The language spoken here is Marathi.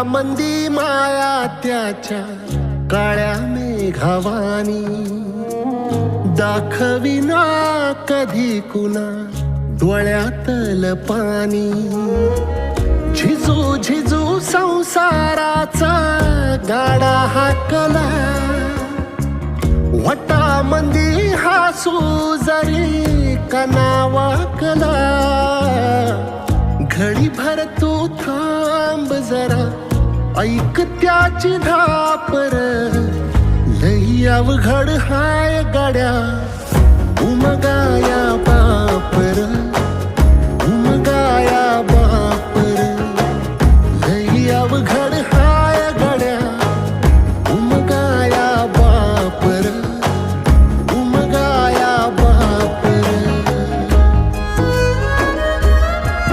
मंदी माया त्याच्या काळ्या मेघावानी, दाखविना कधी कुणा डोळ्यातल पाणी. झिजू झिजू संसाराचा गाडा हाकला, वटा मंदी हासू जरी कना वाकला. घडी भर तू थांब जरा, ऐक त्याची धापर, लई अवघड हाय गाड्या उमगाया बापर.